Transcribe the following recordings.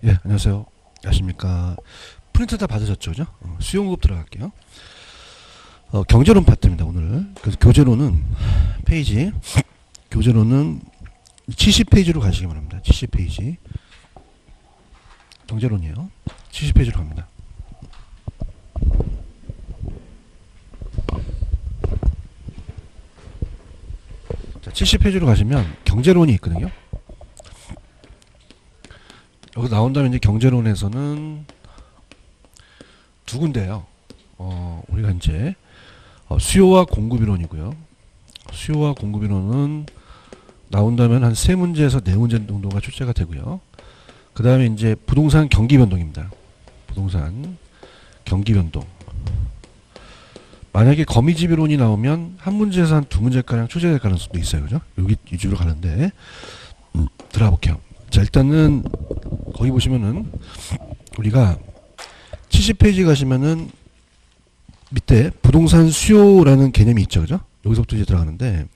예, 안녕하세요. 안녕하십니까. 프린트 다 받으셨죠? 그죠? 수용급 들어갈게요. 경제론 파트입니다, 오늘. 그래서 교재로는 교재로는 70페이지로 가시기 바랍니다. 70페이지. 경제론이에요. 70페이지로 갑니다. 자, 70페이지로 가시면 경제론이 있거든요. 여기 나온다면 이제 경제론에서는 두 군데요. 우리가 이제 수요와 공급이론이고요. 수요와 공급이론은 나온다면 한 3문제에서 4문제 정도가 출제가 되고요. 그 다음에 이제 부동산 경기 변동입니다. 부동산 경기 변동. 만약에 거미집이론이 나오면 한 문제에서 한 2문제가량 출제될 가능성도 있어요. 그죠? 여기 위주로 가는데 들어가 볼게요. 자, 일단은 거기 보시면은 우리가 70페이지 가시면은 밑에 부동산 수요라는 개념이 있죠. 그죠? 여기서부터 이제 들어가는데,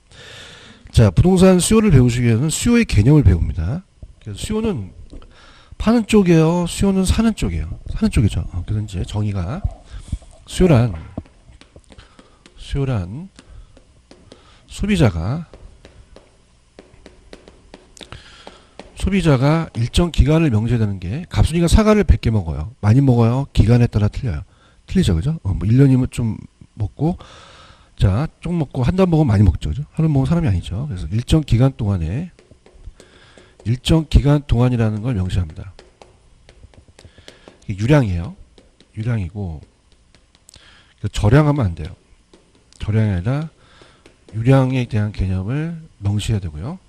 자, 부동산 수요를 배우시기 위해서는 수요의 개념을 배웁니다. 그래서 수요는 파는 쪽이에요, 수요는 사는 쪽이에요. 사는 쪽이죠. 그래서 이제 정의가 수요란 소비자가 일정 기간을 명시해야 되는 게, 갑순이가 사과를 100개 먹어요. 많이 먹어요? 기간에 따라 틀려요. 틀리죠, 그죠? 뭐 1년이면 좀 먹고, 자, 좀 먹고, 한 달 먹으면 많이 먹죠, 그죠? 하루 먹은 사람이 아니죠. 그래서 일정 기간 동안이라는 걸 명시합니다. 이게 유량이에요. 유량이고, 절량하면 안 돼요. 절량이 아니라 유량에 대한 개념을 명시해야 되고요.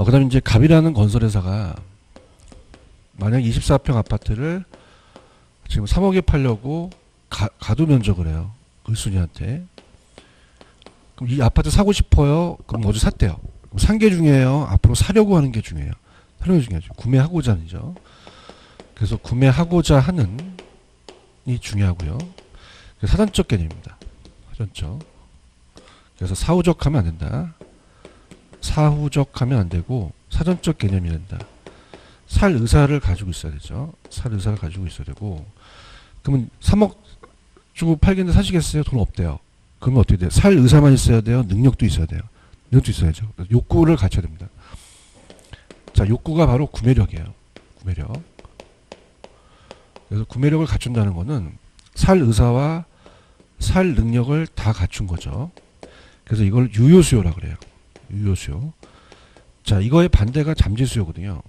그 다음에 이제 갑이라는 건설회사가 만약 24평 아파트를 지금 3억에 팔려고 가도 면적을 해요. 을순이한테. 그럼 이 아파트 사고 싶어요. 그럼 어제 샀대요. 그럼 산 게 중요해요. 앞으로 사려고 하는 게 중요해요. 사려고 중요하죠. 구매하고자 하는죠. 그래서 구매하고자 하는 이 중요하고요. 사전적 개념입니다. 사전적. 그래서 사후적 하면 안 된다. 사후적 하면 안 되고 사전적 개념이 된다. 살 의사를 가지고 있어야 되죠. 살 의사를 가지고 있어야 되고, 그러면 3억 주고 팔겠는데 사시겠어요? 돈 없대요. 그러면 어떻게 돼요? 살 의사만 있어야 돼요? 능력도 있어야 돼요? 능력도 있어야죠. 욕구를 갖춰야 됩니다. 자, 욕구가 바로 구매력이에요. 구매력. 그래서 구매력을 갖춘다는 거는 살 의사와 살 능력을 다 갖춘 거죠. 그래서 이걸 유효수요라고 그래요. 유효수요. 자, 이거의 반대가 잠재수요거든요.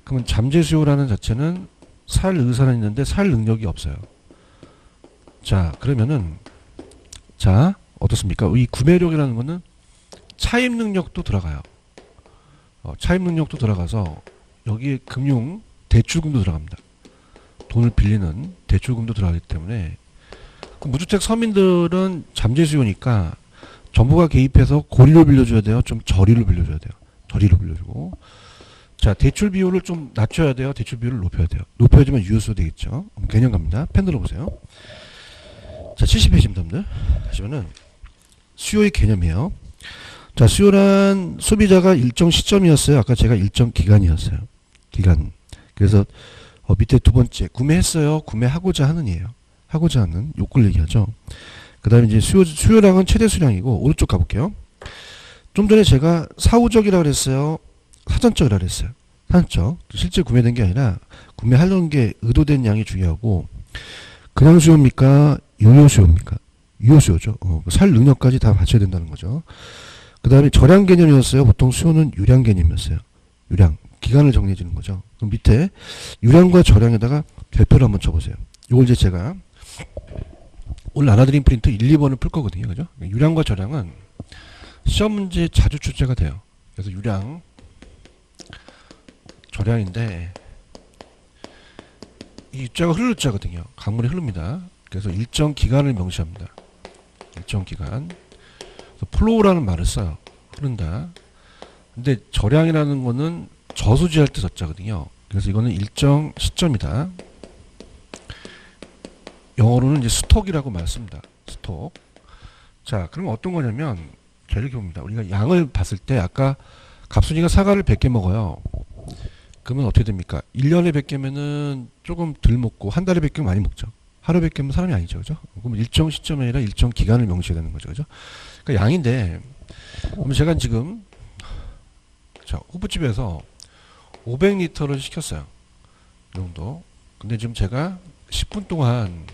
그러면 잠재수요라는 자체는 살 의사는 있는데 살 능력이 없어요. 자, 그러면은, 자, 어떻습니까? 이 구매력이라는 거는 차입 능력도 들어가요. 차입 능력도 들어가서 여기에 금융, 대출금도 들어갑니다. 돈을 빌리는 대출금도 들어가기 때문에, 무주택 서민들은 잠재수요니까 정부가 개입해서 고리로 빌려줘야 돼요? 좀 저리로 빌려줘야 돼요? 저리로 빌려주고. 자, 대출 비율을 좀 낮춰야 돼요? 대출 비율을 높여야 돼요? 높여주면 유효수요 되겠죠? 개념 갑니다. 펜 들어보세요. 자, 70페이지입니다. 하시면은 수요의 개념이에요. 자, 수요란 소비자가 일정 시점이었어요. 아까 제가 일정 기간이었어요. 기간. 그래서 밑에 두 번째 구매했어요. 구매하고자 하는이에요. 하고자 하는 욕구를 얘기하죠. 그 다음에 이제 수요량은 최대 수량이고, 오른쪽 가볼게요. 좀 전에 제가 사후적이라고 그랬어요? 사전적이라고 그랬어요? 사전적. 실제 구매된 게 아니라 구매하려는 게 의도된 양이 중요하고, 그냥 수요입니까? 유효 수요입니까? 유효 수요죠. 살 능력까지 다 받쳐야 된다는 거죠. 그 다음에 절량 개념이었어요. 보통 수요는 유량 개념이었어요. 유량. 기간을 정리해 주는 거죠. 그럼 밑에 유량과 절량에다가 별표를 한번 쳐보세요. 이걸 이제 제가 오늘 나눠드린 프린트 1, 2번을 풀 거거든요. 그죠? 유량과 절량은 시험 문제 자주 출제가 돼요. 그래서 유량, 절량인데, 이 자가 흐를 자거든요. 강물이 흐릅니다. 그래서 일정 기간을 명시합니다. 일정 기간. 플로우라는 말을 써요. 흐른다. 근데 절량이라는 거는 저수지할 때 저자거든요. 그래서 이거는 일정 시점이다. 영어로는 이제 스톡이라고 말습니다. 스톡. 자, 그럼 어떤 거냐면, 자, 이렇게 봅니다. 우리가 양을 봤을 때, 아까 갑순이가 사과를 100개 먹어요. 그러면 어떻게 됩니까? 1년에 100개면은 조금 덜 먹고 한 달에 100개면 많이 먹죠. 하루 100개면 사람이 아니죠. 그죠? 그럼 일정 시점이 아니라 일정 기간을 명시해야 되는 거죠. 그죠? 그러니까 양인데 그럼 제가 지금 자, 호프집에서 500리터를 시켰어요. 이 정도. 근데 지금 제가 10분 동안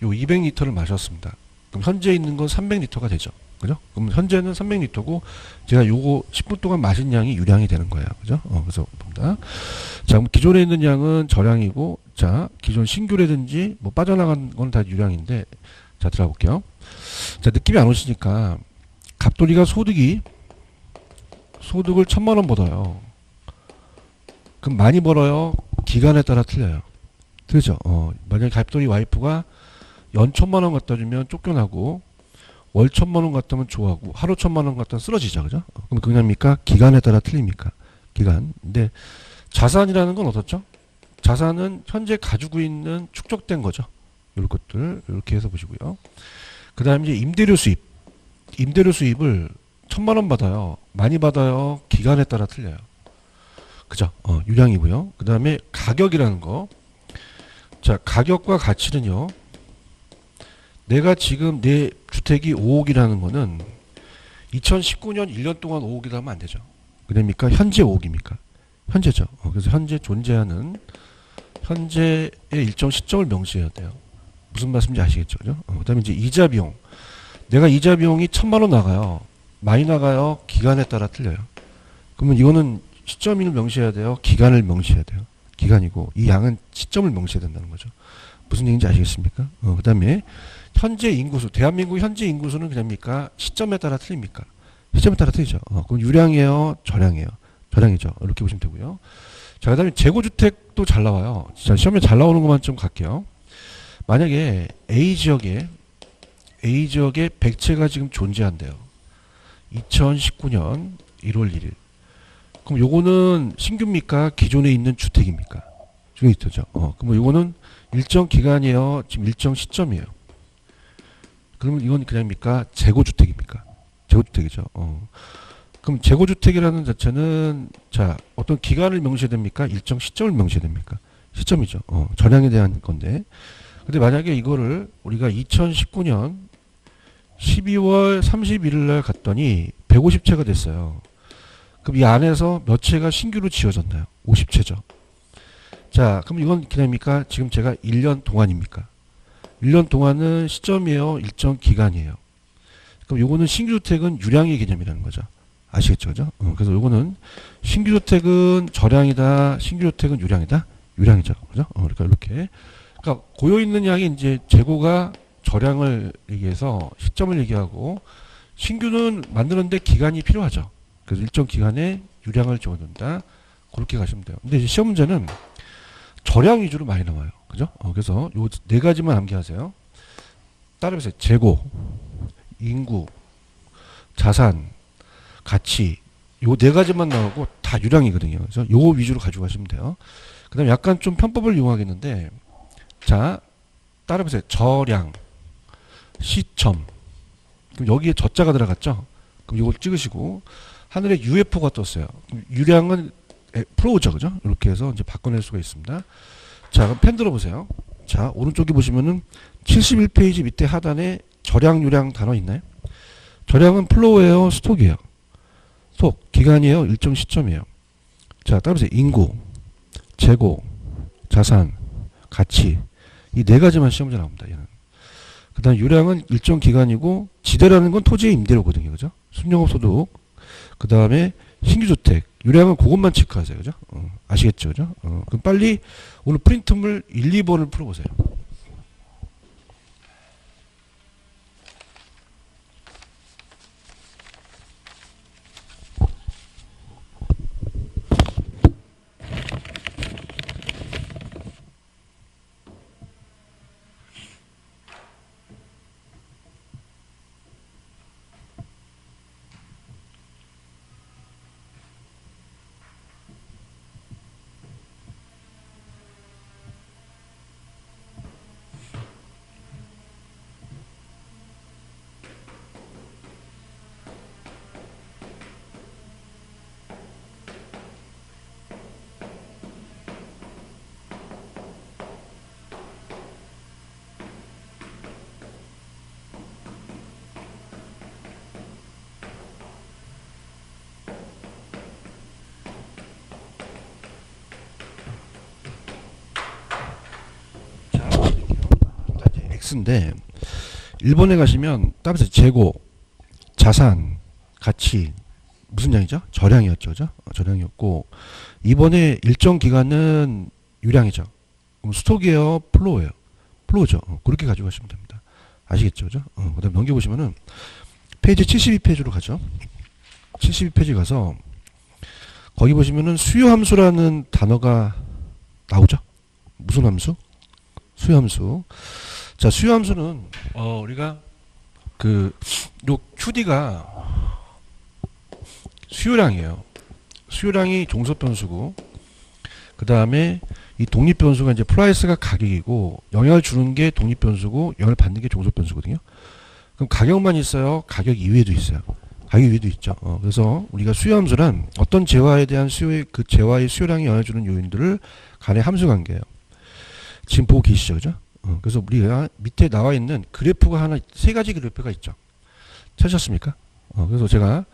요 200리터를 마셨습니다. 그럼 현재 있는 건 300리터가 되죠. 그죠? 그럼 현재는 300리터고 제가 요거 10분 동안 마신 양이 유량이 되는 거예요. 그죠? 그래서 봅니다. 자, 그럼 기존에 있는 양은 저량이고, 자, 기존 신규라든지 뭐 빠져나간 건 다 유량인데, 자, 들어가 볼게요. 자, 느낌이 안 오시니까 갑돌이가 소득을 1000만원 벌어요. 그럼 많이 벌어요? 기간에 따라 틀려요. 그죠? 만약에 갑돌이 와이프가 연 1000만원 갖다 주면 쫓겨나고, 월 1000만원 갖다 면 좋아하고, 하루 1000만원 갖다 면 쓰러지죠. 그죠? 그럼 그냥입니까? 기간에 따라 틀립니까? 기간. 근데 자산이라는 건 어떻죠? 자산은 현재 가지고 있는 축적된 거죠. 이런 것들, 이렇게 해서 보시고요. 그 다음에 이제 임대료 수입을 1000만원 받아요. 많이 받아요. 기간에 따라 틀려요. 그죠? 유량이고요. 그 다음에 가격이라는 거. 자, 가격과 가치는요. 내가 지금 내 주택이 5억이라는 거는 2019년 1년 동안 5억이라 하면 안 되죠. 그러니까 현재 5억입니까? 현재죠. 그래서 현재 존재하는 현재의 일정 시점을 명시해야 돼요. 무슨 말씀인지 아시겠죠? 그죠? 그 다음에 이제 이자 비용. 내가 이자 비용이 1000만원 나가요. 많이 나가요. 기간에 따라 틀려요. 그러면 이거는 시점을 명시해야 돼요. 기간을 명시해야 돼요. 기간이고 이 양은 시점을 명시해야 된다는 거죠. 무슨 얘기인지 아시겠습니까? 그 다음에 현재 인구수. 대한민국 현재 인구수는 그냥입니까? 시점에 따라 틀립니까? 시점에 따라 틀리죠. 그럼 유량이에요? 저량이에요? 저량이죠. 이렇게 보시면 되고요. 자, 그 다음에 재고주택도 잘 나와요. 자, 시험에 잘 나오는 것만 좀 갈게요. 만약에 A지역에 100채가 지금 존재한대요. 2019년 1월 1일. 그럼 요거는 신규입니까? 기존에 있는 주택입니까? 중에 있죠. 그럼 요거는 일정 기간이에요? 지금 일정 시점이에요? 그러면 이건 그냥입니까? 재고주택입니까? 재고주택이죠. 그럼 재고주택이라는 자체는 자 어떤 기간을 명시해야 됩니까? 일정 시점을 명시해야 됩니까? 시점이죠. 전량에 대한 건데. 근데 만약에 이거를 우리가 2019년 12월 31일 날 갔더니 150채가 됐어요. 그럼 이 안에서 몇 채가 신규로 지어졌나요? 50채죠. 자, 그럼 이건 그냥입니까? 지금 제가 1년 동안입니까? 1년 동안은 시점이에요? 일정 기간이에요? 그럼 요거는 신규주택은 유량의 개념이라는 거죠. 아시겠죠? 그죠? 그래서 요거는 신규주택은 저량이다, 신규주택은 유량이다? 유량이죠. 그죠? 그러니까 이렇게. 그러니까 고여있는 양이 이제 재고가 저량을 얘기해서 시점을 얘기하고 신규는 만드는데 기간이 필요하죠. 그래서 일정 기간에 유량을 집어넣는다. 그렇게 가시면 돼요. 근데 이제 시험 문제는 저량 위주로 많이 나와요. 그죠? 그래서 요 네 가지만 암기하세요. 따라해보세요. 재고, 인구, 자산, 가치. 요 네 가지만 나오고 다 유량이거든요. 그래서 요 위주로 가지고 가시면 돼요. 그 다음에 약간 좀 편법을 이용하겠는데, 자, 따라해보세요. 저량, 시점. 그럼 여기에 저자가 들어갔죠? 그럼 이걸 찍으시고, 하늘에 UFO가 떴어요. 유량은 프로죠. 그죠? 이렇게 해서 이제 바꿔낼 수가 있습니다. 자, 그럼 펜 들어보세요. 자, 오른쪽에 보시면은 71페이지 밑에 하단에 저량, 유량 단어 있나요? 저량은 플로우예요? 스톡이에요? 스톡. 기간이에요? 일정 시점이에요? 자, 따라보세요. 인구, 재고, 자산, 가치. 이 네 가지만 시험제 나옵니다. 얘는. 그 다음 유량은 일정 기간이고, 지대라는 건 토지의 임대료거든요. 그죠? 순영업 소득. 그 다음에 신규주택. 유량은 그것만 체크하세요. 그죠? 아시겠죠? 그죠? 그럼 빨리 오늘 프린트물 1, 2번을 풀어보세요. X인데 일본에 가시면 따라서 재고, 자산, 가치 무슨 양이죠? 저량이었죠, 그죠? 저량이었고 이번에 일정 기간은 유량이죠. 그럼 스톡이에요, 플로우예요? 플로우죠. 그렇게 가지고 가시면 됩니다. 아시겠죠, 그죠? 그다음 넘겨보시면은 페이지 72페이지로 가죠. 72페이지 가서 거기 보시면은 수요 함수라는 단어가 나오죠. 무슨 함수? 수요 함수. 자, 수요 함수는 우리가 요 QD가 수요량이에요. 수요량이 종속 변수고 그 다음에 이 독립 변수가 이제 프라이스가 가격이고 영향을 주는 게 독립 변수고 영향을 받는 게 종속 변수거든요. 그럼 가격만 있어요? 가격 이외에도 있어요. 가격 이외에도 있죠. 그래서 우리가 수요 함수란 어떤 재화에 대한 수요의 그 재화의 수요량에 영향을 주는 요인들을 간의 함수 관계예요. 지금 보고 계시죠, 그죠? 그래서 우리가 밑에 나와 있는 그래프가 하나 세 가지 그래프가 있죠. 찾으셨습니까? 그래서 제가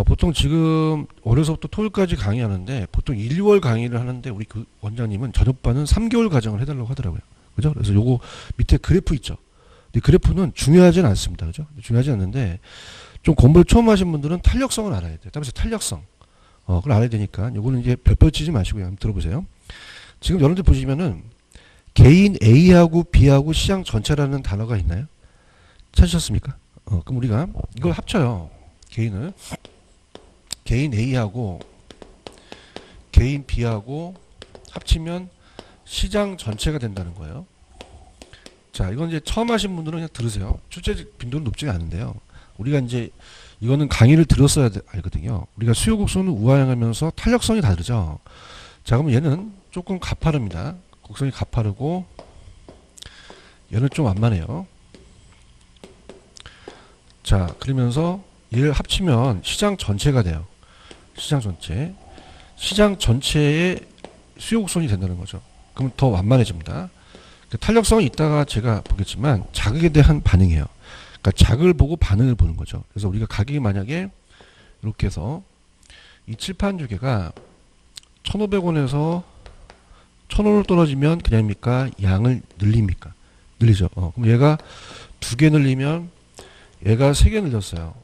보통 지금 월요일서부터 토요일까지 강의하는데 보통 1, 2월 강의를 하는데 우리 그 원장님은 저녁반은 3개월 과정을 해달라고 하더라고요. 그죠? 그래서 요거 밑에 그래프 있죠. 근데 그래프는 중요하진 않습니다. 그죠? 중요하지 않는데 좀 공부를 처음 하신 분들은 탄력성을 알아야 돼요. 따라서 탄력성. 그걸 알아야 되니까 요거는 이제 별별 치지 마시고요. 한번 들어보세요. 지금 여러분들 보시면은 개인 A하고 B하고 시장 전체라는 단어가 있나요? 찾으셨습니까? 그럼 우리가 이걸 합쳐요. 개인 A하고 개인 B하고 합치면 시장 전체가 된다는 거예요. 자, 이건 이제 처음 하신 분들은 그냥 들으세요. 출제 빈도는 높지가 않은데요. 우리가 이제 이거는 강의를 들었어야 알거든요. 우리가 수요 곡선을 우하향하면서 탄력성이 다르죠. 자, 그러면 얘는 조금 가파릅니다. 곡선이 가파르고 얘는 좀 완만해요. 자, 그러면서 얘를 합치면 시장 전체가 돼요. 시장 전체. 시장 전체의 수요 곡선이 된다는 거죠. 그럼 더 완만해집니다. 탄력성은 이따가 제가 보겠지만 자극에 대한 반응이에요. 그러니까 자극을 보고 반응을 보는 거죠. 그래서 우리가 가격이 만약에 이렇게 해서 이 칠판 두 개가 1,500원에서 1,000원으로 떨어지면 그냥입니까? 양을 늘립니까? 늘리죠. 그럼 얘가 2개 늘리면 얘가 3개 늘렸어요.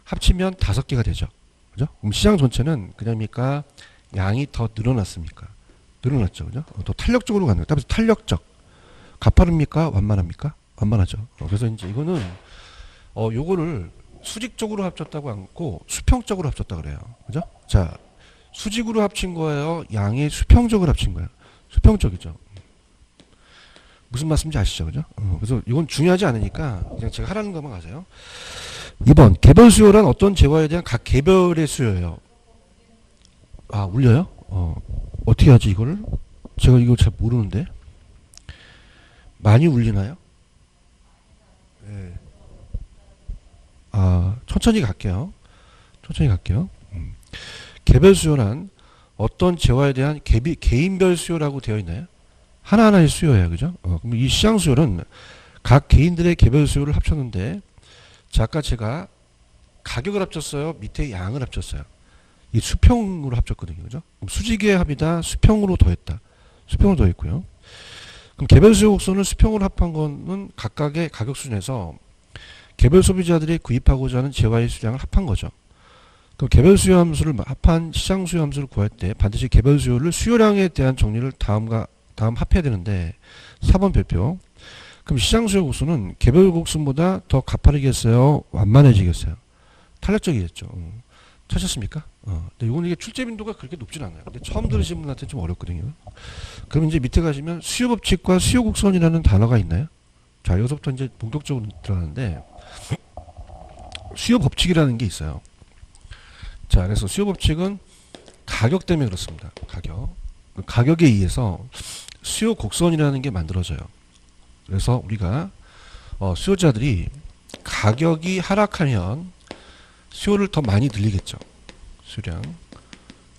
합치면 5개가 되죠. 그죠? 그럼 시장 전체는 그냥입니까? 양이 더 늘어났습니까? 늘어났죠. 그죠? 더 탄력적으로 가는 거예요. 따라서 탄력적. 가파릅니까? 완만합니까? 완만하죠. 그래서 이제 이거는 요거를 수직적으로 합쳤다고 않고 수평적으로 합쳤다 그래요. 그죠? 자, 수직으로 합친 거예요? 양이 수평적으로 합친 거예요? 수평적이죠. 무슨 말씀인지 아시죠? 그죠? 그래서 이건 중요하지 않으니까 그냥 제가 하라는 것만 가세요. 2번, 개별 수요란 어떤 재화에 대한 각 개별의 수요예요. 아, 울려요? 어떻게 하지 이거를? 제가 이거 잘 모르는데. 많이 울리나요? 네. 아, 천천히 갈게요. 천천히 갈게요. 개별 수요란 어떤 재화에 대한 개인별 수요라고 되어 있나요? 하나하나의 수요예요. 그죠? 그럼 이 시장 수요는 각 개인들의 개별 수요를 합쳤는데, 자, 아까 제가 가격을 합쳤어요. 밑에 양을 합쳤어요. 이 수평으로 합쳤거든요. 그죠? 그럼 수직의 합이다. 수평으로 더했다. 수평으로 더했고요. 그럼 개별 수요 곡선을 수평으로 합한 거는 각각의 가격 수준에서 개별 소비자들이 구입하고자 하는 재화의 수량을 합한 거죠. 그럼 개별 수요 함수를 합한 시장 수요 함수를 구할 때 반드시 개별 수요를 수요량에 대한 정리를 다음 합해야 되는데 4번 별표. 그럼 시장 수요 곡선은 개별 곡선보다 더 가파르겠어요? 완만해지겠어요? 탄력적이겠죠. 찾으셨습니까? 근데 이건 이게 출제 빈도가 그렇게 높진 않아요. 근데 처음 들으신 분한테 좀 어렵거든요. 그럼 이제 밑에 가시면 수요 법칙과 수요 곡선이라는 단어가 있나요? 자, 여기서부터 이제 본격적으로 들어가는데 수요 법칙이라는 게 있어요. 자, 그래서 수요 법칙은 가격 때문에 그렇습니다. 가격에 의해서 수요 곡선이라는 게 만들어져요. 그래서 우리가 수요자들이 가격이 하락하면 수요를 더 많이 늘리겠죠. 수요량.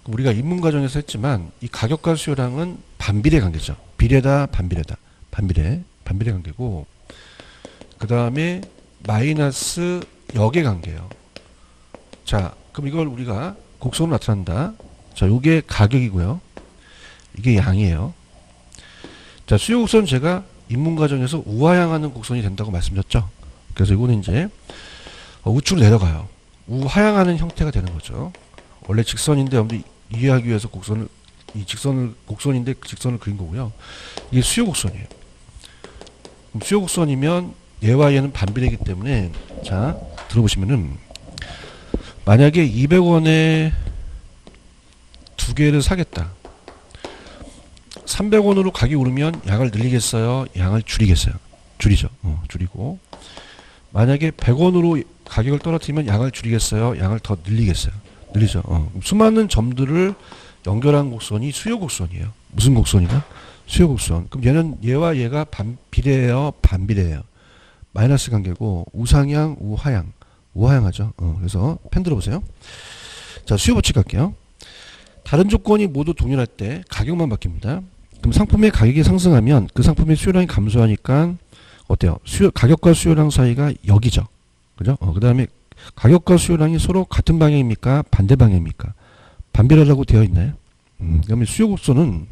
우리가 입문 과정에서 했지만 이 가격과 수요량은 반비례 관계죠. 비례다, 반비례다. 반비례 관계고, 그 다음에 마이너스 역의 관계예요. 자, 그럼 이걸 우리가 곡선으로 나타난다. 자, 요게 가격이고요. 이게 양이에요. 자, 수요 곡선 제가 입문 과정에서 우하향하는 곡선이 된다고 말씀드렸죠. 그래서 이거는 이제 우측으로 내려가요. 우하향하는 형태가 되는 거죠. 원래 직선인데 여러분들 이해하기 위해서 곡선을 곡선인데 직선을 그린 거고요. 이게 수요 곡선이에요. 그럼 수요 곡선이면 얘와 얘는 반비례이기 때문에 자 들어보시면은 만약에 200원에 두 개를 사겠다. 300원으로 가격이 오르면 양을 늘리겠어요? 양을 줄이겠어요? 줄이죠. 줄이고 만약에 100원으로 가격을 떨어뜨리면 양을 줄이겠어요? 양을 더 늘리겠어요? 늘리죠. 수많은 점들을 연결한 곡선이 수요 곡선이에요. 무슨 곡선이다? 수요 곡선. 그럼 얘는 얘와 얘가 비례해요? 반비례해요? 마이너스 관계고 우상향, 우하향. 우하향하죠. 그래서 펜 들어보세요. 자, 수요 법칙 갈게요. 다른 조건이 모두 동일할 때 가격만 바뀝니다. 그럼 상품의 가격이 상승하면 그 상품의 수요량이 감소하니까 어때요? 가격과 수요량 사이가 역이죠. 그죠? 그 다음에 가격과 수요량이 서로 같은 방향입니까? 반대 방향입니까? 반비례라고 되어 있나요? 그러면 수요 곡선은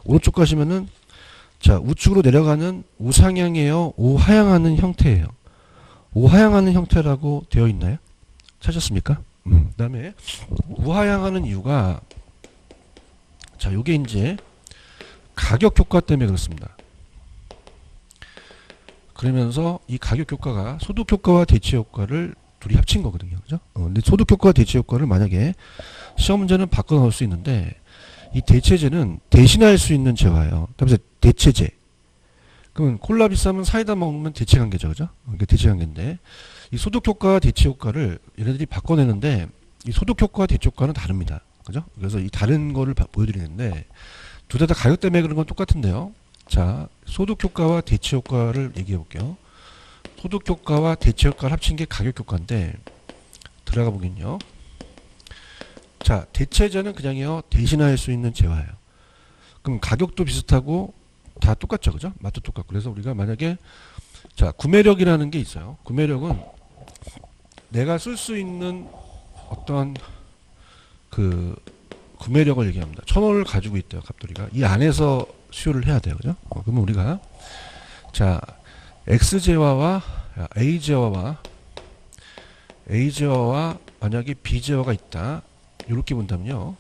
오른쪽 가시면은 자, 우측으로 내려가는 우상향이에요? 우하향하는 형태예요? 우하향하는 형태라고 되어 있나요? 찾았습니까? 그 다음에 우하향하는 이유가 자, 요게 이제 가격 효과 때문에 그렇습니다. 그러면서 이 가격 효과가 소득 효과와 대체 효과를 둘이 합친 거거든요. 그죠? 근데 소득 효과와 대체 효과를 만약에 시험 문제는 바꿔 나올 수 있는데 이 대체제는 대신할 수 있는 재화예요. 그래서 대체제. 그러면 콜라 비싸면 사이다 먹으면 대체 관계죠. 그죠? 이게 대체 관계인데 이 소득 효과와 대체 효과를 얘네들이 바꿔내는데 이 소득 효과와 대체 효과는 다릅니다. 그죠? 그래서 이 다른 거를 보여드리는데 두 대 다 가격 때문에 그런 건 똑같은데요. 자, 소득 효과와 대체 효과를 얘기해 볼게요. 소득 효과와 대체 효과를 합친 게 가격 효과인데 들어가 보긴요. 자, 대체제는 그냥요 대신할 수 있는 재화예요. 그럼 가격도 비슷하고 다 똑같죠, 그죠? 맛도 똑같고. 그래서 우리가 만약에 자 구매력이라는 게 있어요. 구매력은 내가 쓸 수 있는 어떤 그 구매력을 얘기합니다. 1,000원을 가지고 있대요, 갑돌이가. 이 안에서 수요를 해야 돼요, 그죠? 그러면 우리가 자 X재화와 A재화와 만약에 B재화가 있다. 이렇게 본다면요.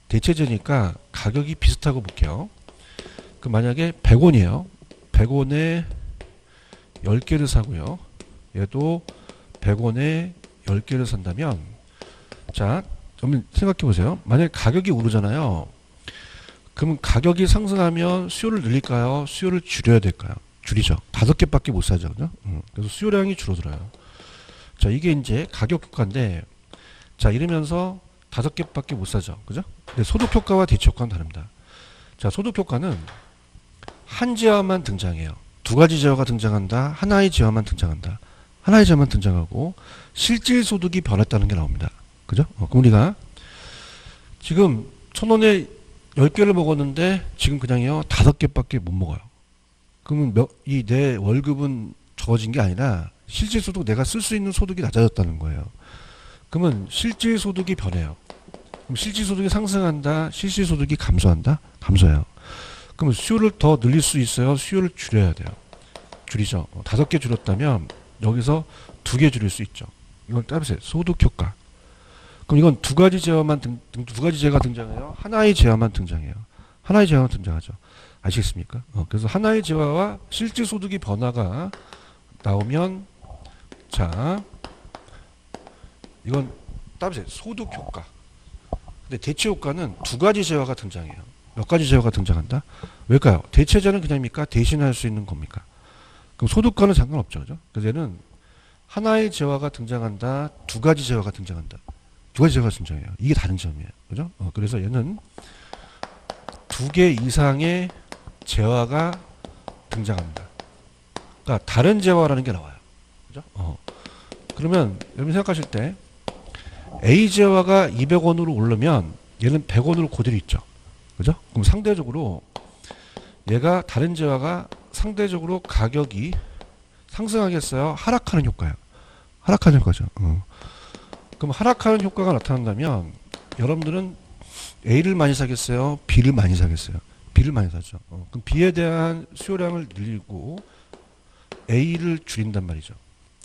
대체제니까 가격이 비슷하고 볼게요. 그 만약에 100원이에요. 100원에 10개를 사고요. 얘도 100원에 10개를 산다면 자, 그러면 생각해 보세요. 만약에 가격이 오르잖아요. 그러면 가격이 상승하면 수요를 늘릴까요? 수요를 줄여야 될까요? 줄이죠. 5개밖에 못 사죠. 그죠? 그래서 수요량이 줄어들어요. 자, 이게 이제 가격 효과인데 자, 이러면서 5개밖에 못 사죠. 그죠? 근데 소득 효과와 대체 효과는 다릅니다. 자, 소득 효과는 한 재화만 등장해요. 두 가지 재화가 등장한다. 하나의 재화만 등장한다. 하나의 재화만 등장하고 실질 소득이 변했다는 게 나옵니다. 그죠? 그럼 우리가 지금 1,000원에 10개를 먹었는데 지금 그냥요 5개밖에 못 먹어요. 그러면 이 내 월급은 적어진 게 아니라 실질 소득 내가 쓸 수 있는 소득이 낮아졌다는 거예요. 그러면 실질 소득이 변해요. 그럼 실질 소득이 상승한다. 실질 소득이 감소한다. 감소해요. 그러면 수요를 더 늘릴 수 있어요. 수요를 줄여야 돼요. 줄이죠. 5개 줄였다면 여기서 2개 줄일 수 있죠. 이건 따르세요. 소득 효과. 그럼 이건 두 가지 재화가 등장해요. 하나의 재화만 등장해요. 하나의 재화만 등장하죠. 아시겠습니까? 그래서 하나의 재화와 실질 소득의 변화가 나오면 자 이건 따르세요. 소득 효과. 근데 대체 효과는 두 가지 재화가 등장해요. 몇 가지 재화가 등장한다? 왜일까요? 대체제는 그냥입니까? 대신할 수 있는 겁니까? 그럼 소득과는 상관없죠. 그죠? 그래서 얘는 하나의 재화가 등장한다. 두 가지 재화가 등장한다. 두 가지 재화가 등장해요. 이게 다른 점이에요. 그죠? 그래서 얘는 2개 이상의 재화가 등장합니다. 그러니까 다른 재화라는 게 나와요. 그죠? 그러면 여러분 생각하실 때 A 재화가 200원으로 오르면 얘는 100원으로 그대로 있죠. 그죠? 그럼 상대적으로 얘가 다른 재화가 상대적으로 가격이 상승하겠어요? 하락하는 효과예요. 하락하는 효과죠. 그럼 하락하는 효과가 나타난다면 여러분들은 A를 많이 사겠어요? B를 많이 사겠어요? B를 많이 사죠. 그럼 B에 대한 수요량을 늘리고 A를 줄인단 말이죠.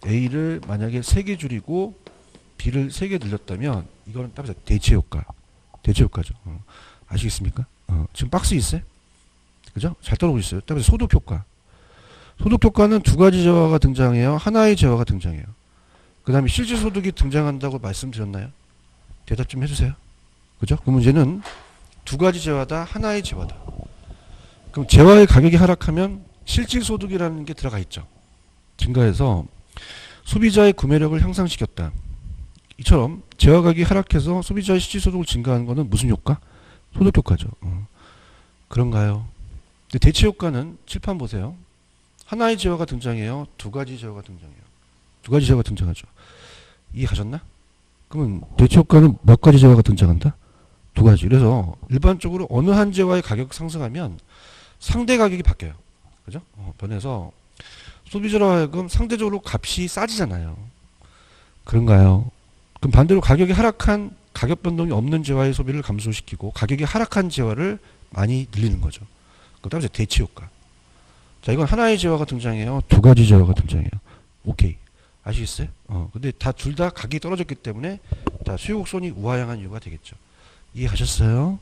A를 만약에 3개 줄이고 B를 3개 늘렸다면 이거는 따라서 대체 효과. 대체 효과죠. 아시겠습니까? 지금 박스 있어요? 그죠? 잘 따라오고 있어요. 따라서 소득 효과. 소득 효과는 두 가지 재화가 등장해요. 하나의 재화가 등장해요. 그 다음에 실질 소득이 등장한다고 말씀드렸나요? 대답 좀 해주세요. 그죠? 그 문제는 두 가지 재화다, 하나의 재화다. 그럼 재화의 가격이 하락하면 실질 소득이라는 게 들어가 있죠. 증가해서 소비자의 구매력을 향상시켰다. 이처럼 재화 가격이 하락해서 소비자의 실질 소득을 증가하는 것은 무슨 효과? 소득 효과죠. 그런가요? 근데 대체 효과는 칠판 보세요. 하나의 재화가 등장해요. 두 가지 재화가 등장해요. 두 가지 재화가 등장하죠. 이해하셨나? 그러면 대체 효과는 몇 가지 재화가 등장한다? 두 가지. 그래서 일반적으로 어느 한 재화의 가격 상승하면 상대 가격이 바뀌어요. 그죠? 변해서 소비자로 하여금 상대적으로 값이 싸지잖아요. 그런가요? 그럼 반대로 가격이 하락한 가격 변동이 없는 재화의 소비를 감소시키고 가격이 하락한 재화를 많이 늘리는 거죠. 그 다음에 대체 효과. 자, 이건 하나의 재화가 등장해요. 두 가지 재화가 등장해요. 오케이. 아시겠어요? 근데 다 둘 다 가격이 떨어졌기 때문에 다 수요 곡선이 우하향한 이유가 되겠죠. 이해하셨어요?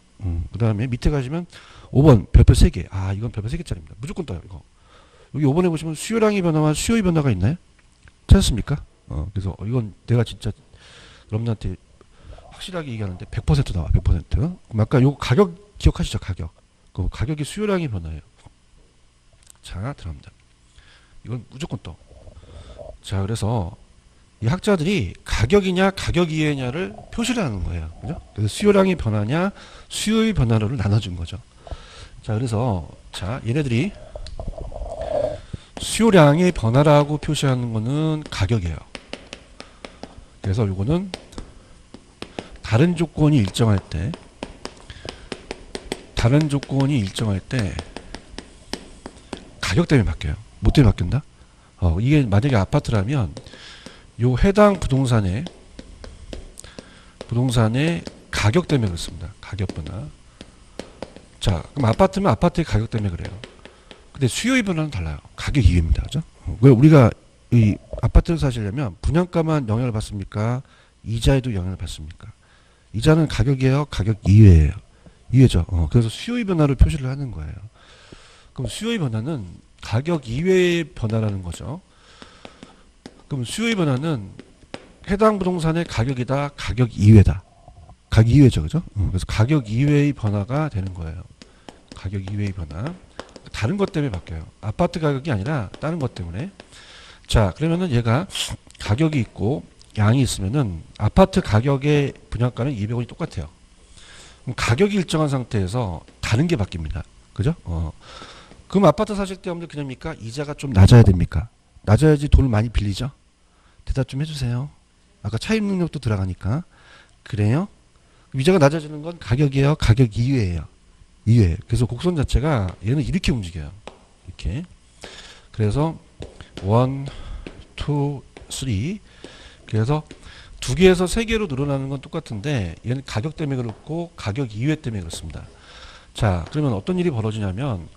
그 다음에 밑에 가시면 5번 별표 3개. 아, 이건 별표 3개짜리입니다. 무조건 떠요, 이거. 여기 5번에 보시면 수요량의 변화와 수요의 변화가 있나요? 찾았습니까? 그래서 이건 내가 진짜 여러분한테 확실하게 얘기하는데 100% 나와, 100%. 그럼 아까 요 가격 기억하시죠? 가격. 그 가격이 수요량의 변화예요. 자, 들어갑니다. 이건 무조건 떠. 자, 그래서 이 학자들이 가격이냐 가격 이외냐를 표시를 하는 거예요. 그죠? 그래서 수요량의 변화냐 수요의 변화를 나눠준 거죠. 자, 그래서 자, 얘네들이 수요량의 변화라고 표시하는 거는 가격이에요. 그래서 요거는 다른 조건이 일정할 때 가격 때문에 바뀌어요. 뭐 때문에 바뀐다? 이게 만약에 아파트라면 요 해당 부동산의 가격 때문에 그렇습니다. 가격 변화. 자, 그럼 아파트면 아파트의 가격 때문에 그래요. 근데 수요의 변화는 달라요. 가격 이외입니다. 그죠? 왜 우리가 이 아파트를 사시려면 분양가만 영향을 받습니까? 이자에도 영향을 받습니까? 이자는 가격이에요? 가격 이외예요? 이외죠. 그래서 수요의 변화를 표시를 하는 거예요. 그럼 수요의 변화는 가격 이외의 변화라는 거죠. 그럼 수요의 변화는 해당 부동산의 가격이다, 가격 이외다. 가격 이외죠, 그죠? 그래서 가격 이외의 변화가 되는 거예요. 가격 이외의 변화. 다른 것 때문에 바뀌어요. 아파트 가격이 아니라 다른 것 때문에. 자, 그러면은 얘가 가격이 있고 양이 있으면은 아파트 가격의 분양가는 200원이 똑같아요. 그럼 가격이 일정한 상태에서 다른 게 바뀝니다. 그죠? 그럼 아파트 사실 때 여러분들 그냥입니까? 이자가 좀 낮아야 됩니까? 낮아야지 돈을 많이 빌리죠? 대답 좀 해주세요. 아까 차입 능력도 들어가니까. 그래요? 이자가 낮아지는 건 가격이에요? 가격 이외예요? 이외. 그래서 곡선 자체가 얘는 이렇게 움직여요. 이렇게. 그래서 1, 2, 3. 그래서 2개에서 3개로 늘어나는 건 똑같은데 얘는 가격 때문에 그렇고 가격 이외 때문에 그렇습니다. 자, 그러면 어떤 일이 벌어지냐면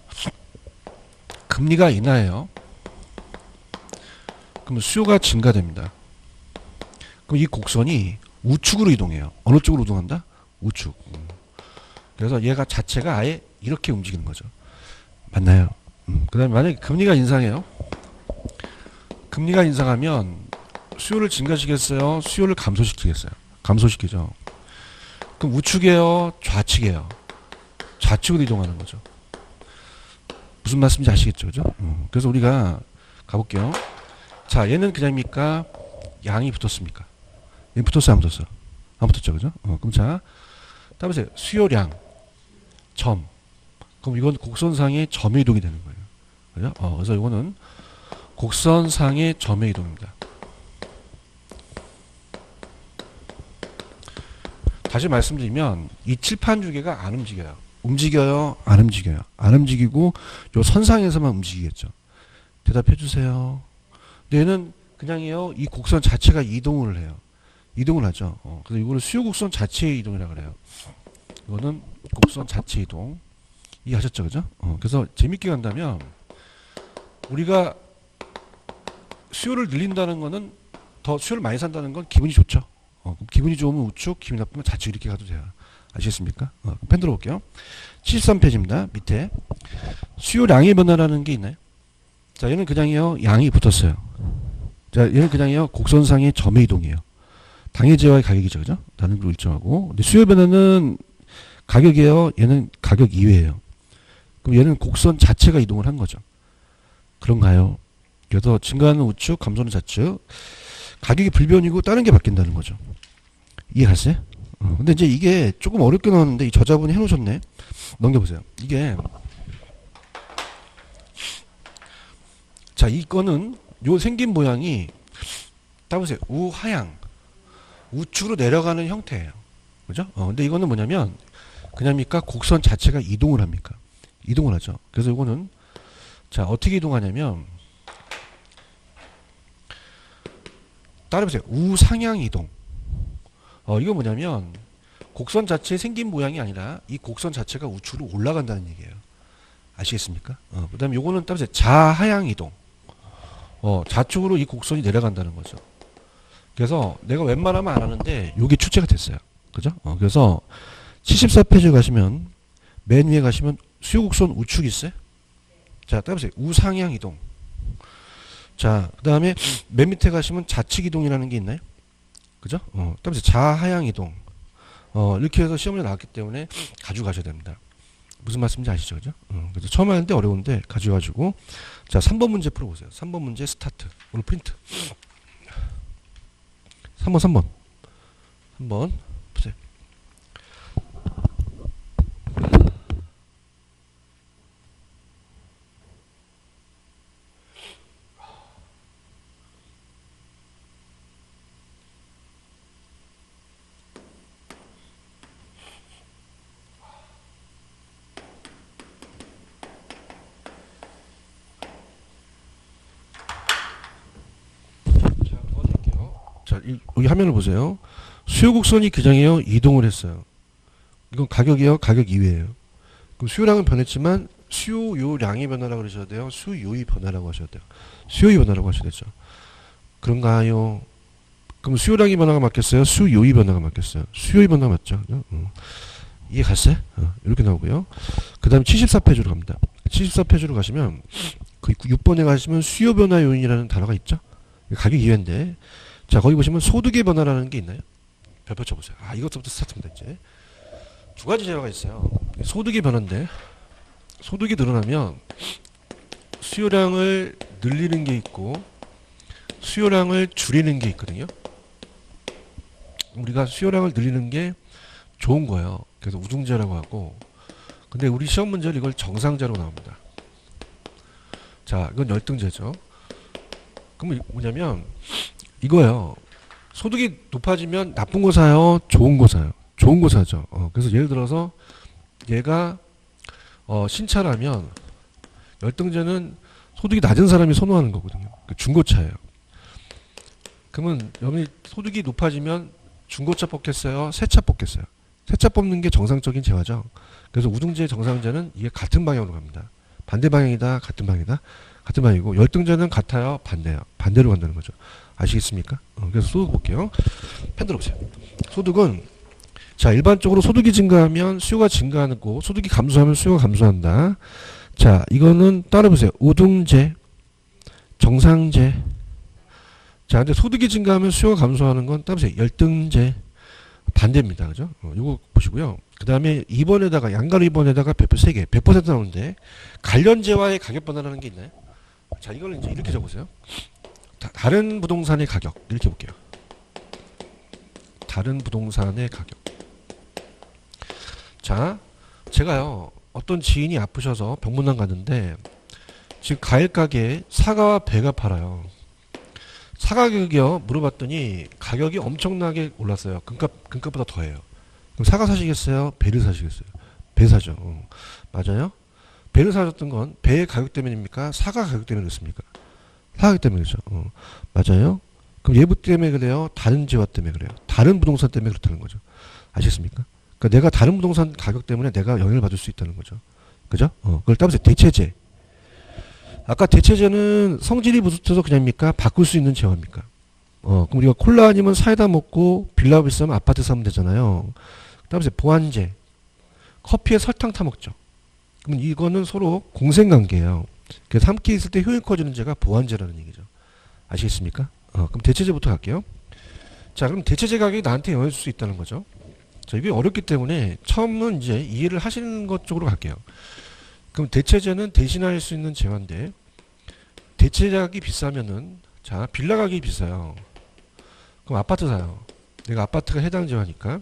금리가 인하해요. 그럼 수요가 증가됩니다. 그럼 이 곡선이 우측으로 이동해요. 어느 쪽으로 이동한다? 우측. 그래서 얘가 자체가 아예 이렇게 움직이는 거죠. 맞나요? 그 다음에 만약에 금리가 인상해요. 금리가 인상하면 수요를 증가시키겠어요? 수요를 감소시키겠어요? 감소시키죠. 그럼 우측이에요? 좌측이에요? 좌측으로 이동하는 거죠. 무슨 말씀인지 아시겠죠? 그죠? 그래서 우리가 가볼게요. 자, 얘는 그냥입니까? 양이 붙었습니까? 얘는 붙었어요? 안 붙었어요? 안 붙었죠? 그죠? 그럼 자, 따보세요. 수요량, 점. 그럼 이건 곡선상의 점의 이동이 되는 거예요. 그죠? 그래서 이거는 곡선상의 점의 이동입니다. 다시 말씀드리면 이 칠판 주개가 안 움직여요. 움직여요? 안 움직여요? 안 움직이고 요 선상에서만 움직이겠죠. 대답해 주세요. 근데 얘는 그냥이요. 이 곡선 자체가 이동을 해요. 이동을 하죠. 그래서 이거를 수요 곡선 자체의 이동이라고 그래요. 이거는 곡선 자체 이동. 이해하셨죠, 그죠? 그래서 재밌게 간다면 우리가 수요를 늘린다는 거는 더 수요를 많이 산다는 건 기분이 좋죠. 그럼 기분이 좋으면 우측, 기분이 나쁘면 좌측 이렇게 가도 돼요. 아시겠습니까? 펜 들어볼게요. 73페이지입니다. 밑에 수요량의 변화라는 게 있나요? 자, 얘는 그냥이요. 양이 붙었어요. 자, 얘는 그냥이요. 곡선상의 점의 이동이에요. 당해제와의 가격이죠, 그죠? 다른 걸 일정하고. 근데 수요 변화는 가격이에요. 얘는 가격 이외예요. 그럼 얘는 곡선 자체가 이동을 한 거죠. 그런가요? 그래서 증가하는 우측, 감소는 좌측. 가격이 불변이고 다른 게 바뀐다는 거죠. 이해하세요? 근데 이제 이게 조금 어렵게 나왔는데 이 저자분이 해놓으셨네. 넘겨보세요. 이게 자, 이거는 요 생긴 모양이 따보세요. 우하향 우측으로 내려가는 형태예요. 그죠? 근데 이거는 뭐냐면 그냥입니까? 곡선 자체가 이동을 합니까? 이동을 하죠. 그래서 이거는 자, 어떻게 이동하냐면 따라해보세요. 우상향 이동. 이거 뭐냐면 곡선 자체의 생긴 모양이 아니라 이 곡선 자체가 우측으로 올라간다는 얘기예요. 아시겠습니까? 그 다음에 요거는 따라해보세요. 자하향 이동. 좌측으로 이 곡선이 내려간다는 거죠. 그래서 내가 웬만하면 안 하는데 요게 출제가 됐어요. 그죠? 그래서 74페이지 가시면 맨 위에 가시면 수요곡선 우측이 있어요. 자, 따라해보세요. 우상향 이동. 자, 그 다음에 맨 밑에 가시면 좌측 이동이라는 게 있나요? 그죠? 따라서 자하향 이동. 이렇게 해서 시험에 나왔기 때문에 가져가셔야 됩니다. 무슨 말씀인지 아시죠? 그죠? 그래서 처음 하는데 어려운데 가져가지고. 자, 3번 문제 풀어보세요. 3번 문제 스타트. 오늘 프린트. 3번. 3번. 보세요. 자, 여기 화면을 보세요. 수요곡선이 그장이에요. 이동을 했어요. 이건 가격이에요. 가격 이외예요. 그럼 수요량은 변했지만 수요량의 변화라고 그러셔야 돼요. 수요의 변화라고 하셔야 돼요. 수요의 변화라고 하셔야 되죠. 그런가요? 그럼 수요량의 변화가 맞겠어요? 수요의 변화가 맞겠어요? 수요의 변화가 맞죠? 이해 갔어요? 이렇게 나오고요. 그 다음에 74페이지로 갑니다. 74페이지로 가시면 그 6번에 가시면 수요 변화 요인이라는 단어가 있죠? 가격 이외인데 자, 거기 보시면 소득의 변화라는 게 있나요? 별표 쳐보세요. 이것부터 스타트입니다. 이제 두 가지 재화가 있어요. 소득의 변화인데 소득이 늘어나면 수요량을 늘리는 게 있고 수요량을 줄이는 게 있거든요. 우리가 수요량을 늘리는 게 좋은 거예요. 그래서 우등제라고 하고, 근데 우리 시험 문제는 이걸 정상제로 나옵니다. 자, 이건 열등제죠. 그럼 뭐냐면 이거예요. 소득이 높아지면 나쁜 거 사요? 좋은 거 사요? 좋은 거 사죠. 그래서 예를 들어서 얘가 신차라면 열등제는 소득이 낮은 사람이 선호하는 거거든요. 중고차예요. 그러면 여기 소득이 높아지면 중고차 뽑겠어요? 새차 뽑겠어요? 새차 뽑는 게 정상적인 재화죠. 그래서 우등제, 정상제는 이게 같은 방향으로 갑니다. 반대 방향이다, 같은 방향이다, 같은 방향이고, 열등제는 같아요, 반대요. 반대로 간다는 거죠. 아시겠습니까? 그래서 소득 볼게요. 펜 들어보세요. 소득은 자, 일반적으로 소득이 증가하면 수요가 증가하고 소득이 감소하면 수요가 감소한다. 자, 이거는 따라보세요. 우등제, 정상제. 자, 근데 소득이 증가하면 수요가 감소하는 건 따라보세요. 열등제. 반대입니다. 그죠? 이거 보시고요. 그 다음에 2번에다가, 양가로 2번에다가 별표 3개, 100% 나오는데, 관련제와의 가격 변화라는 게 있나요? 자, 이걸 이제 이렇게 적으세요. 다른 부동산의 가격. 이렇게 볼게요. 다른 부동산의 가격. 자, 제가요, 어떤 지인이 아프셔서 병문안 갔는데, 지금 과일 가게에 사과와 배가 팔아요. 사과 가격이요, 물어봤더니 가격이 엄청나게 올랐어요. 금값보다 더해요. 그럼 사과 사시겠어요? 배를 사시겠어요? 배 사죠. 맞아요? 배를 사셨던 건 배의 가격 때문입니까? 사과 가격 때문에 그렇습니까? 사과 가격 때문에 그렇죠. 맞아요? 그럼 예부 때문에 그래요? 다른 재화 때문에 그래요? 다른 부동산 때문에 그렇다는 거죠. 아시겠습니까? 그러니까 내가 다른 부동산 가격 때문에 내가 영향을 받을 수 있다는 거죠. 그죠? 그걸 따라서 대체제. 아까 대체제는 성질이 붙어서 그냥입니까? 바꿀 수 있는 재화입니까? 그럼 우리가 콜라 아니면 사이다 먹고 빌라 비싸면 아파트 사면 되잖아요. 따라서 보완제. 커피에 설탕 타 먹죠. 그럼 이거는 서로 공생관계예요. 그래서 함께 있을 때 효율 커지는 제가 보완제라는 얘기죠. 아시겠습니까? 그럼 대체제부터 갈게요. 자, 그럼 대체제 가격이 나한테 영향을 줄 수 있다는 거죠. 자, 이게 어렵기 때문에 처음은 이제 이해를 하시는 것 쪽으로 갈게요. 그럼 대체제는 대신할 수 있는 재화인데, 대체제 가격이 비싸면은, 자, 빌라 가격이 비싸요. 그럼 아파트 사요. 내가 아파트가 해당 재화니까.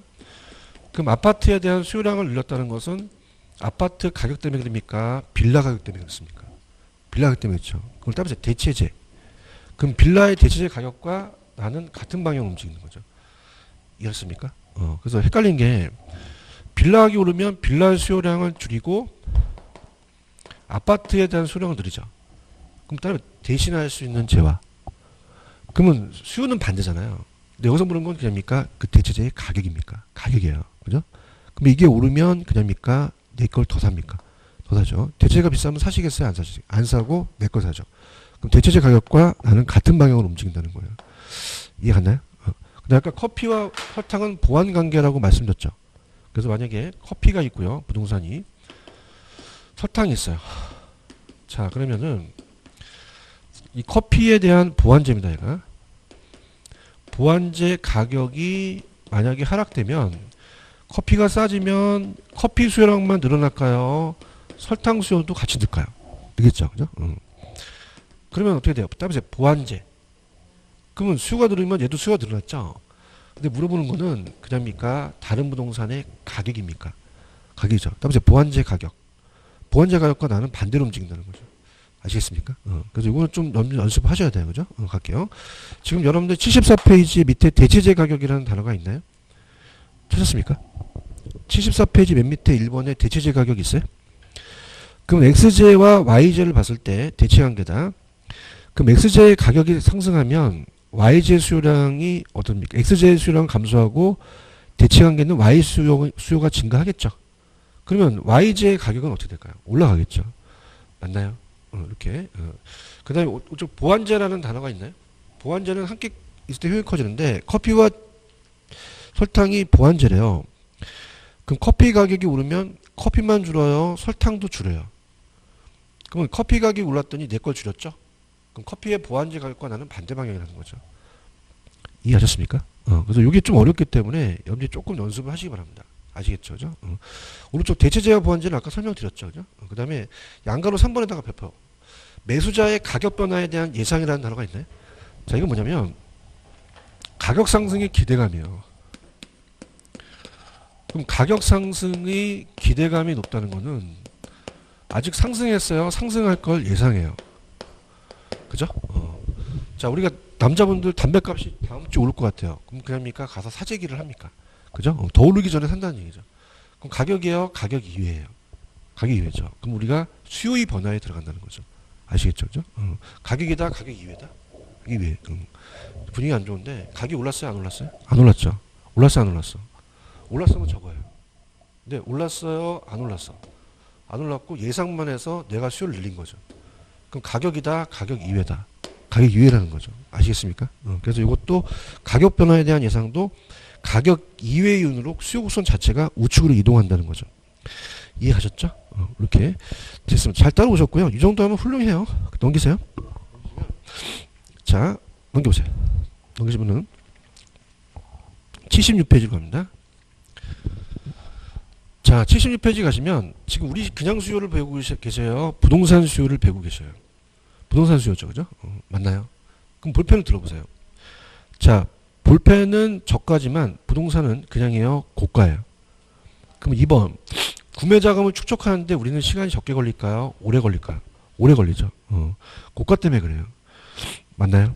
그럼 아파트에 대한 수요량을 늘렸다는 것은 아파트 가격 때문에 그럽니까? 빌라 가격 때문에 그렇습니까? 빌라 가격 때문에 그렇죠. 그걸 따라서 대체제. 그럼 빌라의 대체제 가격과 나는 같은 방향으로 움직이는 거죠. 이해했습니까? 그래서 헷갈린 게 빌라 가격이 오르면 빌라 수요량을 줄이고 아파트에 대한 수요량을 늘리죠. 그럼 따로 대신할 수 있는 재화. 그러면 수요는 반대잖아요. 근데 여기서 물은 건 그냥입니까? 그 대체제의 가격입니까? 가격이에요. 그죠? 그럼 이게 오르면 그냥입니까? 내 걸 더 삽니까? 더 사죠. 대체제가 비싸면 사시겠어요? 안 사시겠어요? 안 사고 내 걸 사죠. 그럼 대체제 가격과 나는 같은 방향으로 움직인다는 거예요. 이해 갔나요? 근데 아까 커피와 설탕은 보완 관계라고 말씀드렸죠. 그래서 만약에 커피가 있고요. 부동산이 설탕이 있어요. 자, 그러면은 이 커피에 대한 보완제입니다. 얘가. 보완제 가격이 만약에 하락되면 커피가 싸지면 커피 수요량만 늘어날까요? 설탕 수요도 같이 늘까요? 되겠죠. 그죠? 그러면 어떻게 돼요? 따라서 보완제. 그러면 수요가 늘으면 얘도 수요가 늘어났죠. 근데 물어보는 거는 그냥입니까? 다른 부동산의 가격입니까? 가격이죠. 따라서 보완제 가격. 보완제 가격과 나는 반대로 움직인다는 거죠. 아시겠습니까? 그래서 이거는 좀 연습하셔야 돼요. 그죠? 갈게요. 지금 여러분들 74페이지 밑에 대체제 가격이라는 단어가 있나요? 찾았습니까? 74페이지 맨 밑에 1번에 대체제 가격이 있어요? 그럼 XJ와 YJ를 봤을 때 대체관계다. 그럼 XJ의 가격이 상승하면 YJ 수요량이 어떻습니까? XJ 수요량은 감소하고 대체관계는 Y 수요가 증가하겠죠. 그러면 YJ의 가격은 어떻게 될까요? 올라가겠죠. 맞나요? 이렇게. 그 다음에 이쪽 보완제라는 단어가 있나요? 보완제는 함께 있을 때 효율이 커지는데 커피와 설탕이 보완제래요. 그럼 커피 가격이 오르면 커피만 줄어요? 설탕도 줄어요? 그러면 커피 가격이 올랐더니 내 걸 줄였죠? 그럼 커피의 보완제 가격과 나는 반대 방향이라는 거죠. 이해하셨습니까? 그래서 이게 좀 어렵기 때문에 여러분들이 조금 연습을 하시기 바랍니다. 아시겠죠? 그죠? 오른쪽 대체제와 보완제는 아까 설명드렸죠. 그죠? 그 다음에 양가로 3번에다가 펴. 매수자의 가격 변화에 대한 예상이라는 단어가 있나요? 자, 이건 뭐냐면 가격 상승의 기대감이에요. 그럼 가격 상승의 기대감이 높다는 거는 아직 상승했어요. 상승할 걸 예상해요. 그죠? 자, 우리가 남자분들 담배값이 다음 주 오를 것 같아요. 그럼 그냥입니까? 가서 사재기를 합니까? 그죠? 더 오르기 전에 산다는 얘기죠. 그럼 가격이에요? 가격 이외예요? 가격 이외죠. 그럼 우리가 수요의 변화에 들어간다는 거죠. 아시겠죠? 그죠? 가격이다? 가격 이외다? 이외. 분위기 안 좋은데 가격이 올랐어요? 안 올랐어요? 안 올랐죠. 올랐어? 안 올랐어? 올랐으면 적어요. 근데 올랐어요? 안 올랐어? 안 올랐고 예상만 해서 내가 수요를 늘린 거죠. 그럼 가격이다? 가격 이외다? 가격 이외라는 거죠. 아시겠습니까? 그래서 이것도 가격 변화에 대한 예상도 가격 이외의 요인으로 수요 곡선 자체가 우측으로 이동한다는 거죠. 이해하셨죠? 이렇게 됐으면 잘 따라오셨고요. 이 정도 하면 훌륭해요. 넘기세요. 자, 넘겨보세요. 넘기시면은 76페이지로 갑니다. 자, 76페이지 가시면 지금 우리 그냥 수요를 배우고 계세요? 부동산 수요를 배우고 계셔요? 부동산 수요죠. 그죠? 맞나요? 그럼 볼펜을 들어보세요. 자, 볼펜은 저가지만 부동산은 그냥이에요? 고가예요. 그럼 2번. 구매 자금을 축적하는데 우리는 시간이 적게 걸릴까요? 오래 걸릴까요? 오래 걸리죠. 고가 때문에 그래요. 맞나요?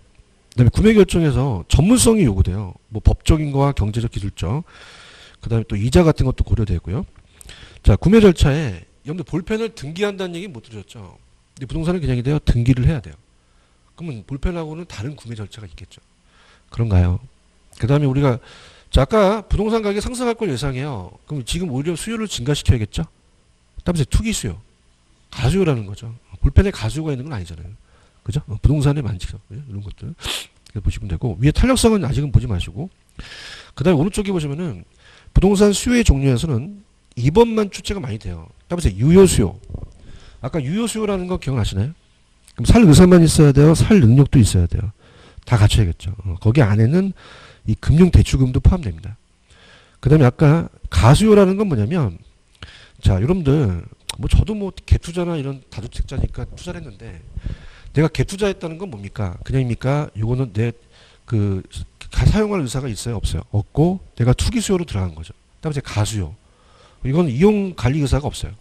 그 다음에 구매 결정에서 전문성이 요구돼요. 뭐 법적인 거와 경제적, 기술적. 그 다음에 또 이자 같은 것도 고려되고요. 자, 구매 절차에 여러분들 볼펜을 등기한다는 얘기 못 들으셨죠? 근데 부동산은 그냥이 돼요. 등기를 해야 돼요. 그러면 볼펜하고는 다른 구매 절차가 있겠죠. 그런가요? 그 다음에 우리가 자, 아까 부동산 가격이 상승할 걸 예상해요. 그럼 지금 오히려 수요를 증가시켜야겠죠? 따라서 투기 수요. 가수요라는 거죠. 볼펜에 가수요가 있는 건 아니잖아요. 그죠? 부동산에 많죠. 이런 것들. 보시면 되고, 위에 탄력성은 아직은 보지 마시고, 그 다음에 오른쪽에 보시면은 부동산 수요의 종류에서는 2번만 출제가 많이 돼요. 따라서 유효 수요. 아까 유효 수요라는 거 기억나시나요? 그럼 살 의사만 있어야 돼요? 살 능력도 있어야 돼요? 다 갖춰야겠죠. 거기 안에는 이 금융 대출금도 포함됩니다. 그 다음에 아까 가수요라는 건 뭐냐면, 자, 여러분들, 뭐 저도 뭐 갭투자나 이런 다주택자니까 투자를 했는데, 내가 갭투자했다는 건 뭡니까? 그냥입니까? 이거는 내 그 사용할 의사가 있어요? 없어요? 없고, 내가 투기 수요로 들어간 거죠. 그다음에 가수요. 이건 이용 관리 의사가 없어요.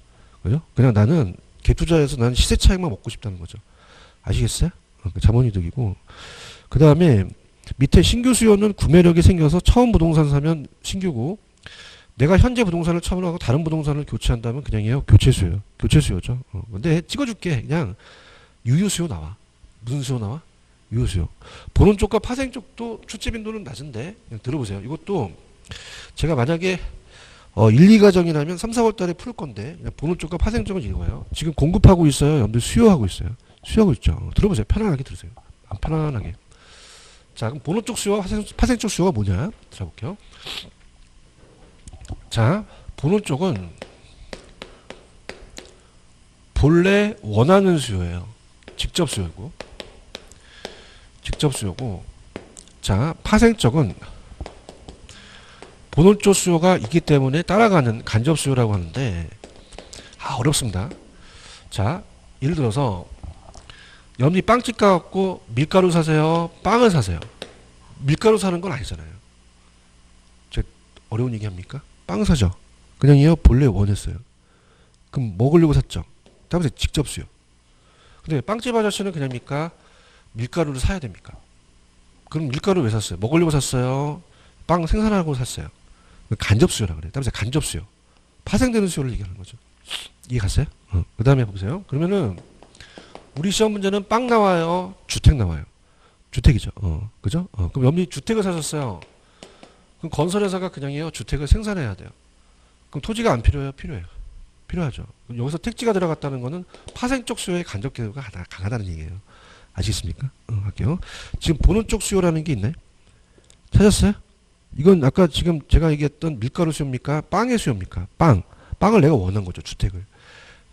그죠? 그냥 나는 갭투자해서 나는 시세 차익만 먹고 싶다는 거죠. 아시겠어요? 자본이득이고. 그 다음에 밑에 신규 수요는 구매력이 생겨서 처음 부동산 사면 신규고, 내가 현재 부동산을 처분하고 다른 부동산을 교체한다면 그냥이에요. 교체 수요. 교체 수요죠. 근데 찍어줄게. 그냥 유효 수요 나와. 무슨 수요 나와? 유효 수요. 보는 쪽과 파생 쪽도 출제 빈도는 낮은데 그냥 들어보세요. 이것도 제가 만약에 1, 2가정이라면 3, 4월 달에 풀 건데 그냥 보는 쪽과 파생 쪽은 이거예요. 지금 공급하고 있어요. 여러분들 수요하고 있어요. 수요하고 있죠. 들어보세요. 편안하게 들으세요. 편안하게. 자, 그럼 보는 쪽 수요와 파생 쪽 수요가 뭐냐? 들어볼게요. 자, 보는 쪽은 본래 원하는 수요예요. 직접 수요고. 직접 수요고. 자, 파생 쪽은 보는 쪽 수요가 있기 때문에 따라가는 간접 수요라고 하는데, 어렵습니다. 자, 예를 들어서 여러분이 빵집 가갖고 밀가루 사세요? 빵을 사세요? 밀가루 사는 건 아니잖아요. 제 어려운 얘기 합니까? 빵 사죠. 그냥이요. 본래 원했어요. 그럼 먹으려고 샀죠. 다음에 직접 수요. 근데 빵집 아저씨는 그냥입니까? 밀가루를 사야 됩니까? 그럼 밀가루 왜 샀어요? 먹으려고 샀어요? 빵 생산하려고 샀어요? 간접 수요라 그래요. 다음에 간접 수요. 파생되는 수요를 얘기하는 거죠. 이해 갔어요? 그 다음에 보세요. 그러면은 우리 시험 문제는 빵 나와요? 주택 나와요? 주택이죠. 그죠? 그럼 여러분이 주택을 사셨어요. 그럼 건설회사가 그냥이요. 주택을 생산해야 돼요. 그럼 토지가 안 필요해요? 필요해요. 필요하죠. 그럼 여기서 택지가 들어갔다는 거는 파생 쪽 수요의 간접 개요가 강하다는 얘기예요. 아시겠습니까? 할게요. 지금 보는 쪽 수요라는 게 있나요? 찾았어요? 이건 아까 지금 제가 얘기했던 밀가루 수요입니까? 빵의 수요입니까? 빵을 내가 원한 거죠. 주택을.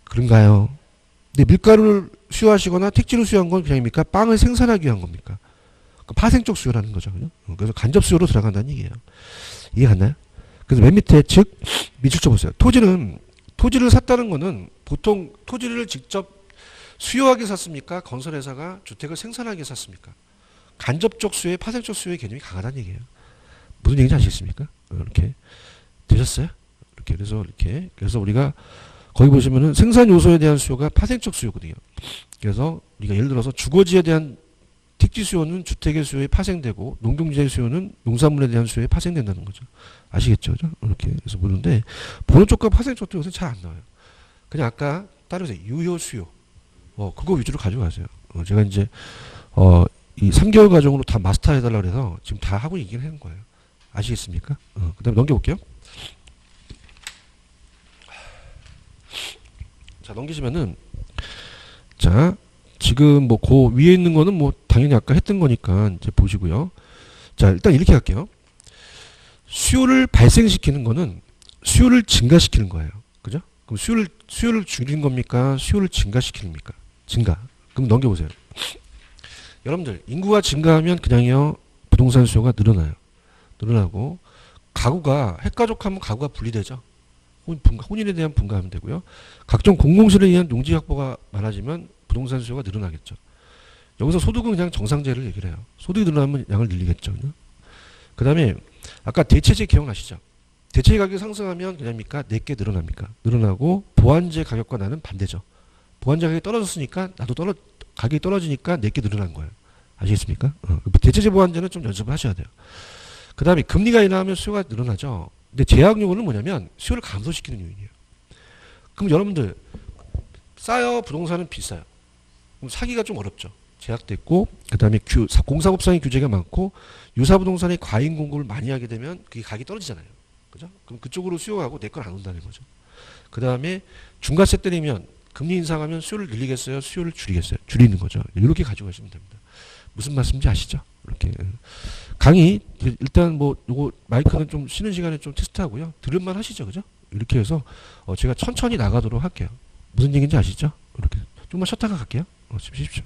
그런가요? 근데 밀가루를 수요하시거나 택지를 수요한 건 그냥입니까? 빵을 생산하기 위한 겁니까? 파생 쪽 수요라는 거죠. 그죠? 그래서 간접 수요로 들어간다는 얘기예요. 이해 갔나요? 그래서 맨 밑에 즉 밑줄 쳐보세요. 토지를 샀다는 거는 보통 토지를 직접 수요하게 샀습니까? 건설회사가 주택을 생산하게 샀습니까? 간접적 수요의 파생적 수요의 개념이 강하다는 얘기예요. 무슨 얘기인지 아시겠습니까? 이렇게 되셨어요? 이렇게 그래서 우리가 거기 보시면은 생산 요소에 대한 수요가 파생적 수요거든요. 그래서 우리가 예를 들어서 주거지에 대한 택지 수요는 주택의 수요에 파생되고 농경지의 수요는 농산물에 대한 수요에 파생된다는 거죠. 아시겠죠? 이렇게 그래서 보는데 보는 쪽과 파생 쪽도 요새 잘 안 나와요. 그냥 아까 따르세요. 유효 수요. 그거 위주로 가져가세요. 제가 이제 이 3개월 과정으로 다 마스터해달라고 해서 지금 다 하고 있긴 하는 거예요. 아시겠습니까? 그 다음에 넘겨볼게요. 자, 넘기시면은, 자, 지금 뭐, 그 위에 있는 거는 뭐, 당연히 아까 했던 거니까 이제 보시고요. 자, 일단 이렇게 할게요. 수요를 발생시키는 거는 수요를 증가시키는 거예요. 그죠? 그럼 수요를 줄이는 겁니까? 수요를 증가시키는 겁니까? 증가. 그럼 넘겨보세요. 여러분들, 인구가 증가하면 그냥요, 부동산 수요가 늘어나요. 늘어나고, 가구가, 핵가족하면 가구가 분리되죠. 혼인에 대한 분가하면 되고요. 각종 공공시설에 의한 용지 확보가 많아지면 부동산 수요가 늘어나겠죠. 여기서 소득은 그냥 정상제를 얘기를 해요. 소득이 늘어나면 양을 늘리겠죠. 그 다음에 아까 대체재 기억나시죠? 대체재 가격이 상승하면 그냥입니까? 내게 늘어납니까? 늘어나고 보완재 가격과 나는 반대죠. 보완재 가격이 떨어졌으니까 나도 가격이 떨어지니까 내게 늘어난 거예요. 아시겠습니까? 대체재 보완재는 좀 연습을 하셔야 돼요. 그 다음에 금리가 인하하면 수요가 늘어나죠. 근데 제약 요인은 뭐냐면 수요를 감소시키는 요인이에요. 그럼 여러분들 싸요? 부동산은 비싸요? 그럼 사기가 좀 어렵죠. 제약됐고 그 다음에 공사업상의 규제가 많고 유사부동산의 과잉 공급을 많이 하게 되면 그게 가격이 떨어지잖아요. 그죠? 그럼 그쪽으로 수요하고 내 건 안 온다는 거죠. 그 다음에 중과세 때리면 금리 인상하면 수요를 늘리겠어요? 수요를 줄이겠어요? 줄이는 거죠. 이렇게 가지고 가시면 됩니다. 무슨 말씀인지 아시죠? 이렇게. 강의, 일단 뭐, 요거 마이크는 좀 쉬는 시간에 좀 테스트하고요. 들을만 하시죠? 그죠? 이렇게 해서, 제가 천천히 나가도록 할게요. 무슨 얘기인지 아시죠? 이렇게. 좀만 쉬었다가 갈게요. 지금 쉬십시오.